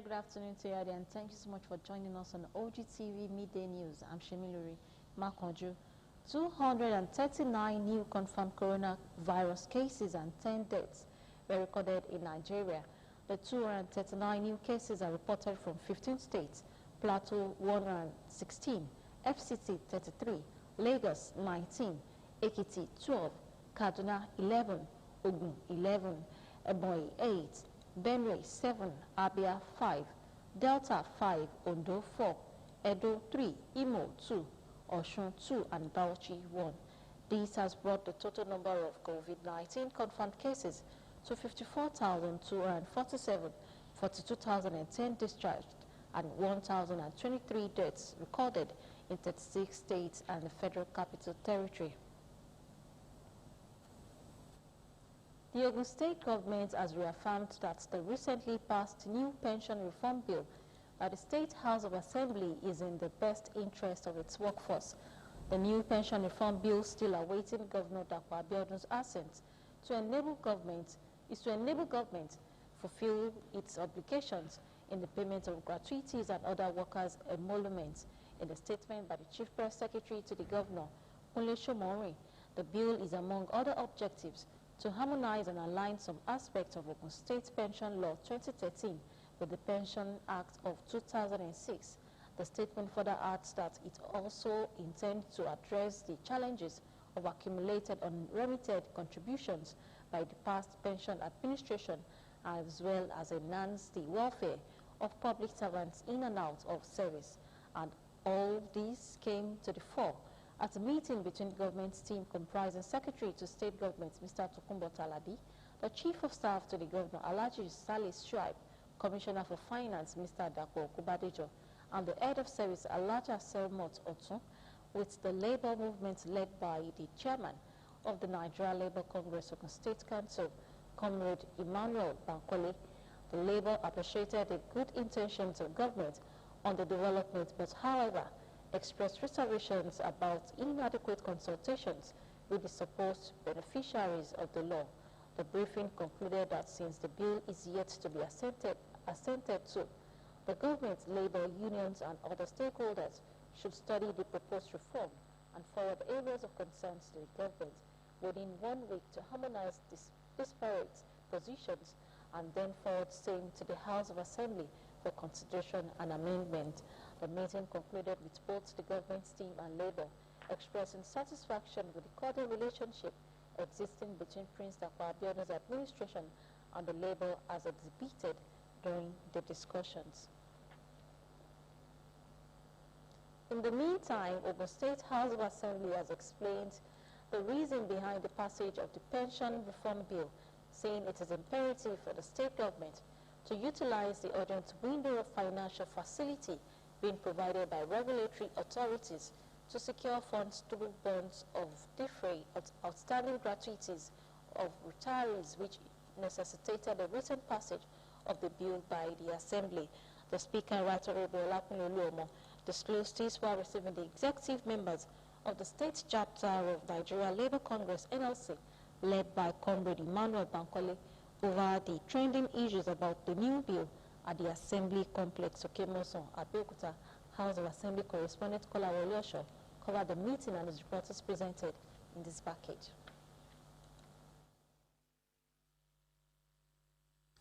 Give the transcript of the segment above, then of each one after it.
Very good afternoon to you, and thank you so much for joining us on Ogtv Midday News. I'm Shemilori Makonju. 239 new confirmed coronavirus cases and 10 deaths were recorded in Nigeria. The 239 new cases are reported from 15 states: Plateau 116, FCT 33, Lagos 19, Ekiti 12, Kaduna 11, Ogun 11, Ebonyi 8, Benue 7, Abia 5, Delta 5, Ondo 4, Edo 3, Imo 2, Osun 2, and Bauchi 1. This has brought the total number of COVID-19 confirmed cases to 54,247, 42,010 discharged, and 1,023 deaths recorded in 36 states and the Federal Capital Territory. The Ogun State government has reaffirmed that the recently passed new pension reform bill by the State House of Assembly is in the best interest of its workforce. The new pension reform bill, still awaiting Governor Dapo Abiodun's assent, to enable government fulfill its obligations in the payment of gratuities and other workers' emoluments. In a statement by the Chief Press Secretary to the Governor, Kunle Shomori, the bill is, among other objectives, to harmonize and align some aspects of Ogun State Pension Law 2013 with the Pension Act of 2006. The statement further adds that it also intends to address the challenges of accumulated unremitted contributions by the past pension administration, as well as enhance the welfare of public servants in and out of service. And all this came to the fore at a meeting between government team comprising Secretary to State Government, Mr. Tokunbo Talabi, the Chief of Staff to the Governor, Alhaji Salis Shuaib, Commissioner for Finance, Mr. Dapo Kubadejo, and the Head of Service, Alhaja Selmot Otun, with the labor movement led by the Chairman of the Nigeria Labour Congress Ogun State Council, Comrade Emmanuel Bankole. The labor appreciated the good intentions of government on the development, but however, expressed reservations about inadequate consultations with the supposed beneficiaries of the law. The briefing concluded that since the bill is yet to be assented to, the government, labor unions, and other stakeholders should study the proposed reform and forward areas of concern to the government within 1 week to harmonize disparate positions, and then forward same to the House of Assembly for consideration and amendment. The meeting concluded with both the government team and labor expressing satisfaction with the cordial relationship existing between Prince Dapo Abiodun's administration and the labor as exhibited during the discussions. In the meantime, Ogun State House of Assembly has explained the reason behind the passage of the pension reform bill, saying it is imperative for the state government to utilize the urgent window of financial facility being provided by regulatory authorities to secure funds through bonds of defray outstanding gratuities of retirees, which necessitated the recent passage of the bill by the Assembly. The Speaker, Right Honorable Olakunle Oluomo, disclosed this while receiving the executive members of the state chapter of Nigeria Labour Congress NLC, led by Comrade Emmanuel Bankole, over the trending issues about the new bill at the Assembly Complex. Okemoson, Abeokuta, House of Assembly correspondent Kolawole Osho covered the meeting and his reports presented in this package.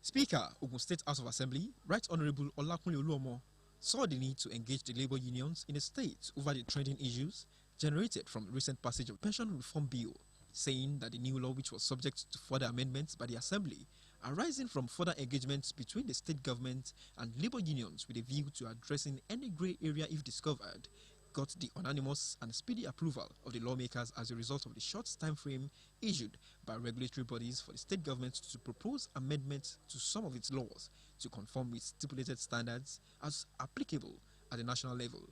Speaker, Ogun State House of Assembly, Right Honorable Olakunle Oluomo, saw the need to engage the labor unions in the state over the trending issues generated from the recent passage of the pension reform bill, saying that the new law, which was subject to further amendments by the Assembly, arising from further engagements between the state government and labor unions with a view to addressing any grey area if discovered, got the unanimous and speedy approval of the lawmakers as a result of the short time frame issued by regulatory bodies for the state government to propose amendments to some of its laws to conform with stipulated standards as applicable at the national level.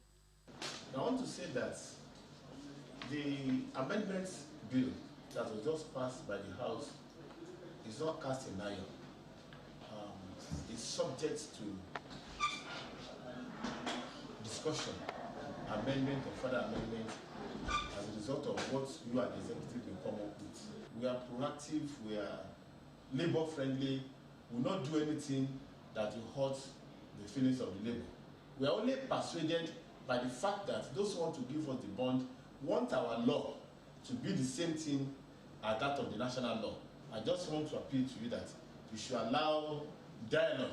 I want to say that the amendments bill that was just passed by the House is not cast in iron. It's subject to discussion, amendment or further amendment as a result of what you and the executive will come up with. We are proactive, we are labor friendly, we will not do anything that will hurt the feelings of the labor. We are only persuaded by the fact that those who want to give us the bond want our law to be the same thing as that of the national law. I just want to appeal to you that you should allow dialogue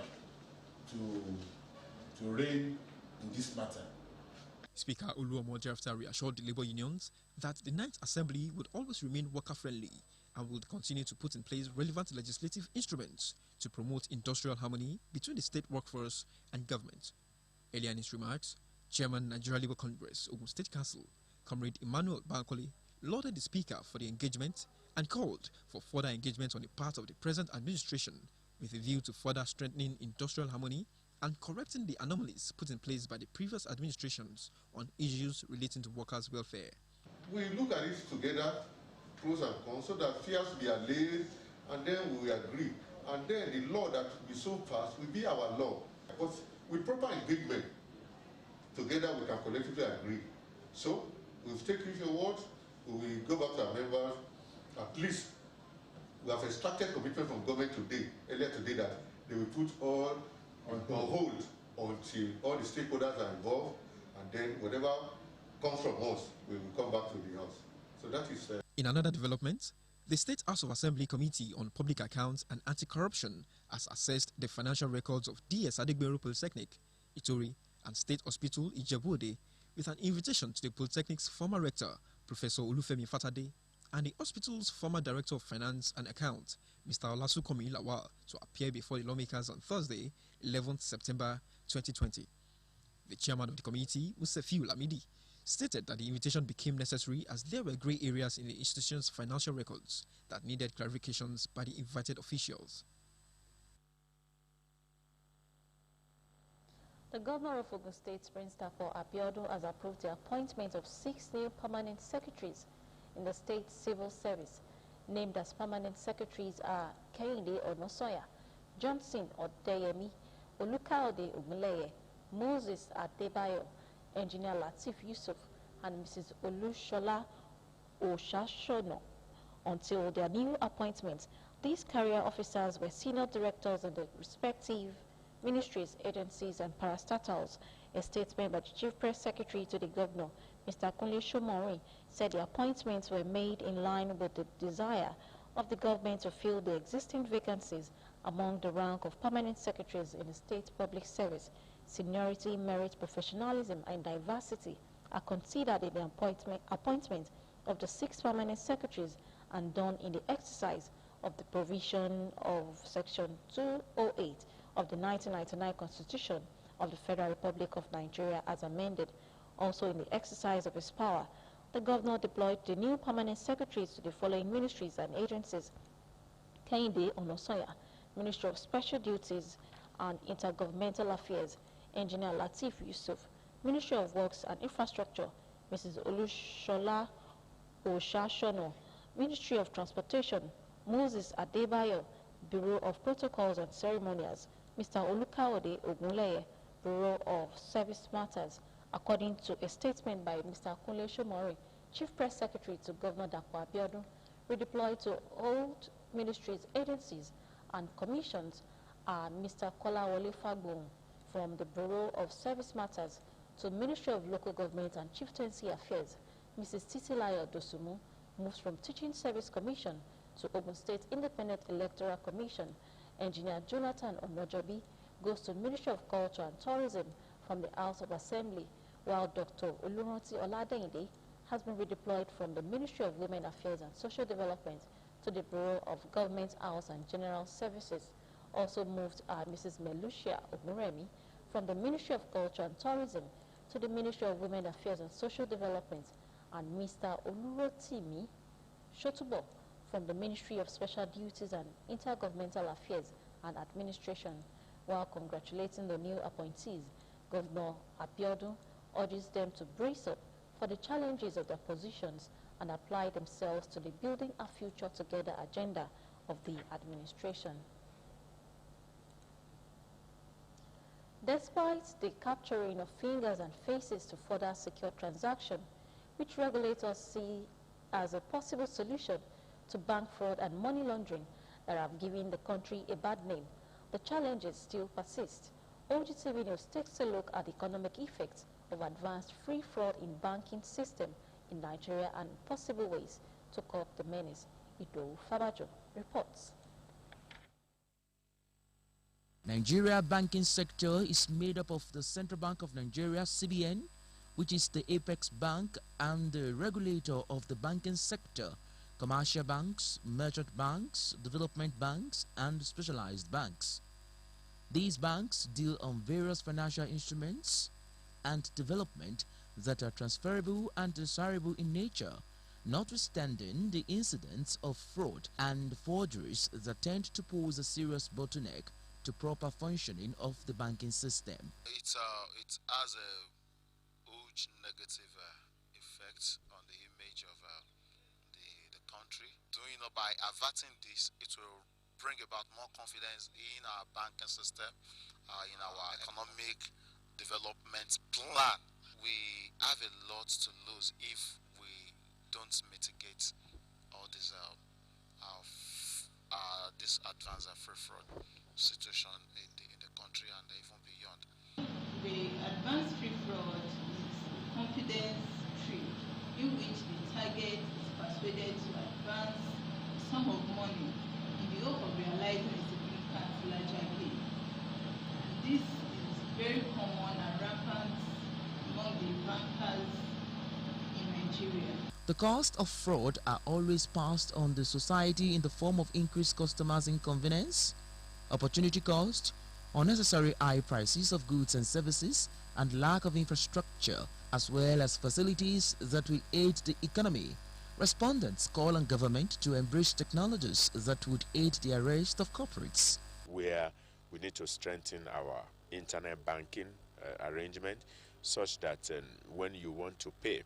to reign in this matter. Speaker Oluomo thereafter reassured the labor unions that the Ninth Assembly would always remain worker-friendly and would continue to put in place relevant legislative instruments to promote industrial harmony between the state workforce and government. Earlier in his remarks, Chairman Nigeria Labour Congress, Ogun State Council, Comrade Emmanuel Bankole, lauded the Speaker for the engagement and called for further engagement on the part of the present administration with a view to further strengthening industrial harmony and correcting the anomalies put in place by the previous administrations on issues relating to workers' welfare. We look at it together, pros and cons, so that fears be allayed, and then we will agree. And then the law that will be so passed will be our law. But with proper engagement, together we can collectively agree. So, we've taken your word, we will go back to our members. At least we have extracted commitment from government today, earlier today, that they will put all on hold until all the stakeholders are involved, and then whatever comes from us, we will come back to the house. So that is... In another development, the State House of Assembly Committee on Public Accounts and Anti-Corruption has assessed the financial records of DS Adegbero Polytechnic, Itori, and State Hospital Ijebu-Ode with an invitation to the Polytechnic's former rector, Professor Olufemi Fatade, and the hospital's former Director of Finance and Accounts, Mr. Olasukomi Lawal, to appear before the lawmakers on Thursday, 11th September 2020. The chairman of the committee, Musefiu Lamidi, stated that the invitation became necessary as there were grey areas in the institution's financial records that needed clarifications by the invited officials. The governor of Ogun State, Prince Dapò Abiodun, has approved the appointment of 6 new permanent secretaries in the state civil service. Named as permanent secretaries are Kehinde Onosoya, Johnson Odeyemi, Olukaode Ogunleye, Moses Adebayo, Engineer Latif Yusuf, and Mrs. Olushola Oshashono. Until their new appointments, these career officers were senior directors in the respective ministries, agencies, and parastatals. A statement by the Chief Press Secretary to the Governor, Mr. Kunle Shomori, said the appointments were made in line with the desire of the government to fill the existing vacancies among the rank of permanent secretaries in the state public service. Seniority, merit, professionalism, and diversity are considered in the appointment of the 6 permanent secretaries and done in the exercise of the provision of Section 208 of the 1999 Constitution of the Federal Republic of Nigeria as amended. Also in the exercise of his power, the governor deployed the new permanent secretaries to the following ministries and agencies: Kehinde Onosoya, Ministry of Special Duties and Intergovernmental Affairs; Engineer Latif Yusuf, Ministry of Works and Infrastructure; Mrs. Olushola Oshashono, Ministry of Transportation; Moses Adebayo, Bureau of Protocols and Ceremonials; Mr. Olukaode Ogunleye, Bureau of Service Matters. According to a statement by Mr. Kunle Shomori, Chief Press Secretary to Governor Dapò Abiodun, redeployed to old ministries, agencies, and commissions are Mr. Kolawole Fagbon from the Bureau of Service Matters to Ministry of Local Government and Chieftaincy Affairs. Mrs. Titilayo Dosumu moves from Teaching Service Commission to Ogun State Independent Electoral Commission. Engineer Jonathan Omojobi goes to Ministry of Culture and Tourism from the House of Assembly, while Dr. Oluranti Oladeyinde has been redeployed from the Ministry of Women Affairs and Social Development to the Bureau of Government House and General Services. Also moved are Mrs. Melucia Ogunremi from the Ministry of Culture and Tourism to the Ministry of Women Affairs and Social Development, and Mr. Olurotimi Shotubo from the Ministry of Special Duties and Intergovernmental Affairs and Administration. While congratulating the new appointees, Governor Abiodun urges them to brace up for the challenges of their positions and apply themselves to the Building a Future Together agenda of the administration. Despite the capturing of fingers and faces to further secure transaction, which regulators see as a possible solution to bank fraud and money laundering that have given the country a bad name, the challenges still persist. Ogtv News takes a look at the economic effects of advanced free fraud in banking system in Nigeria and possible ways to curb the menace. Ido Fabajo reports. Nigeria banking sector is made up of the Central Bank of Nigeria, CBN, which is the apex bank and the regulator of the banking sector, commercial banks, merchant banks, development banks, and specialized banks. These banks deal on various financial instruments and development that are transferable and desirable in nature, notwithstanding the incidents of fraud and forgeries that tend to pose a serious bottleneck to proper functioning of the banking system. It has a huge negative effect on the image of the country. By averting this, it will bring about more confidence in our banking system, in our economic development plan. We have a lot to lose if we don't mitigate all this this advanced free fraud situation in the country and even beyond. The advanced free fraud is a confidence trade in which the target is persuaded to advance a sum of money in the hope of realizing a significant larger gain. This is very common and rampant among the bankers in Nigeria. The cost of fraud are always passed on the society in the form of increased customers' inconvenience, opportunity cost, unnecessary high prices of goods and services, and lack of infrastructure, as well as facilities that will aid the economy. Respondents call on government to embrace technologies that would aid the arrest of culprits. Where we need to strengthen our internet banking arrangement such that when you want to pay,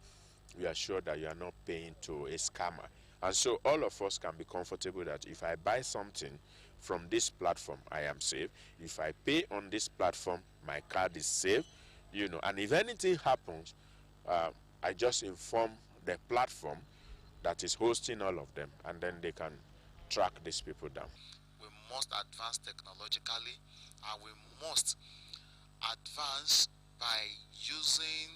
we are sure that you are not paying to a scammer. And so all of us can be comfortable that if I buy something from this platform, I am safe. If I pay on this platform, my card is safe. And if anything happens, I just inform the platform that is hosting all of them, and then they can track these people down. We must advance technologically, and we must advance by using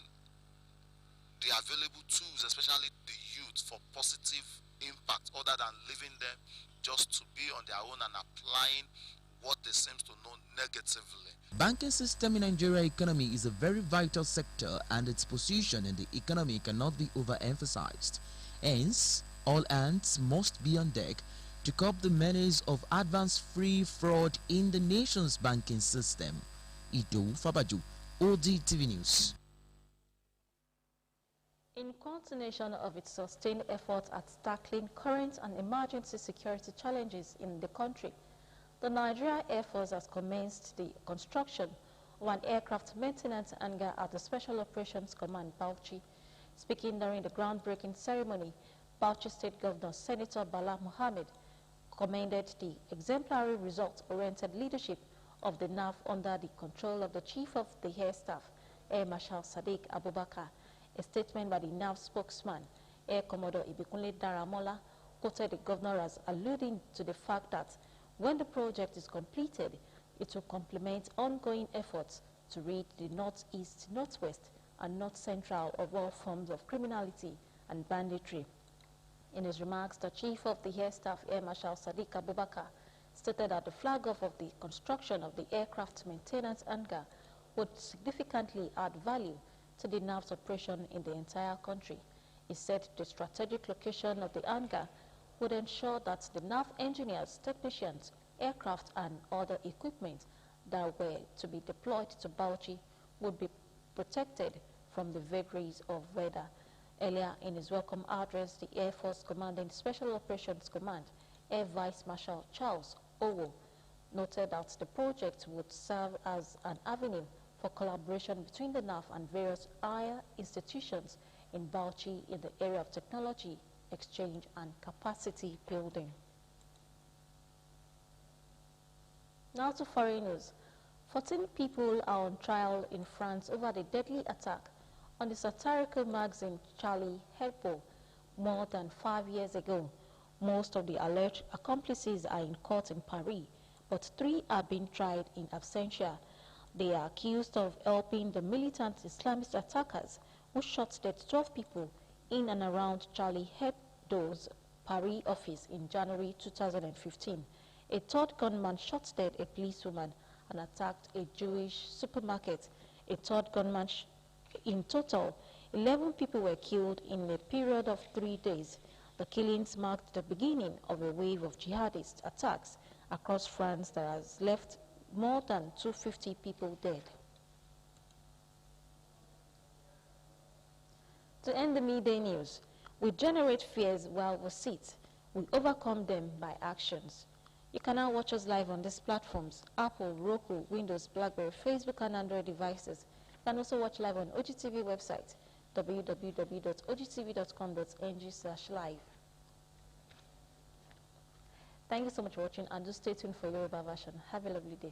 the available tools, especially the youth, for positive impact other than leaving them just to be on their own and applying what they seem to know negatively. Banking system in Nigeria economy is a very vital sector, and its position in the economy cannot be overemphasized. Hence, all hands must be on deck to curb the menace of advanced free fraud in the nation's banking system. Ido Fabaju, Ogtv News. In continuation of its sustained efforts at tackling current and emergency security challenges in the country, the Nigeria Air Force has commenced the construction of an aircraft maintenance hangar at the Special Operations Command, Bauchi. Speaking during the groundbreaking ceremony, Bauchi State Governor Senator Bala Mohammed commended the exemplary result-oriented leadership of the NAF under the control of the Chief of the Air Staff, Air Marshal Sadiq Abubakar. A statement by the NAF spokesman, Air Commodore Ibikunle Daramola, quoted the governor as alluding to the fact that when the project is completed, it will complement ongoing efforts to rid the northeast, northwest, and north central of all forms of criminality and banditry. In his remarks, the Chief of the Air Staff, Air Marshal Sadiq Abubakar, stated that the flag-off of the construction of the aircraft maintenance hangar would significantly add value to the NAV's operation in the entire country. He said the strategic location of the hangar would ensure that the NAV engineers, technicians, aircraft, and other equipment that were to be deployed to Bauchi would be protected from the vagaries of weather. Earlier in his welcome address, the Air Force Commanding Special Operations Command, Air Vice Marshal Charles Owo, noted that the project would serve as an avenue for collaboration between the NAF and various higher institutions in Bauchi in the area of technology, exchange, and capacity building. Now to foreign news. 14 people are on trial in France over the deadly attack on the satirical magazine Charlie Hebdo more than 5 years ago. Most of the alleged accomplices are in court in Paris, but 3 are being tried in absentia. They are accused of helping the militant Islamist attackers who shot dead 12 people in and around Charlie Hebdo's Paris office in January 2015. A third gunman shot dead a policewoman and attacked a Jewish supermarket. A third gunman in total, 11 people were killed in a period of 3 days. The killings marked the beginning of a wave of jihadist attacks across France that has left more than 250 people dead. To end the midday news, we generate fears while we sit. We overcome them by actions. You can now watch us live on these platforms: Apple, Roku, Windows, BlackBerry, Facebook, and Android devices. You can also watch live on Ogtv website, www.ogtv.com.ng/live. Thank you so much for watching, and do stay tuned for Yoruba version. Have a lovely day.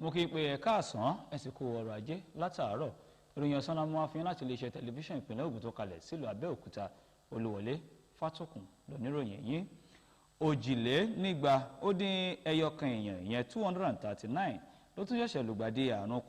mo kí pé ẹ káàsán ẹsìnkú ọrọ̀ ajé látàárọ̀ ìròyìn ọ̀sán la mú wá fún yín láti iléeṣẹ́ tẹlifíṣàn ìpínlẹ̀ Ògùn tó kalẹ̀ sílùú Abẹ́òkúta. Olúwọlé Fátòkùn lóníròyìn yín. Òjìlénígba ó dín ẹyọkan èèyàn ìyẹn 239 ló tún ṣẹ̀ṣẹ̀ lùgbàdì àrùn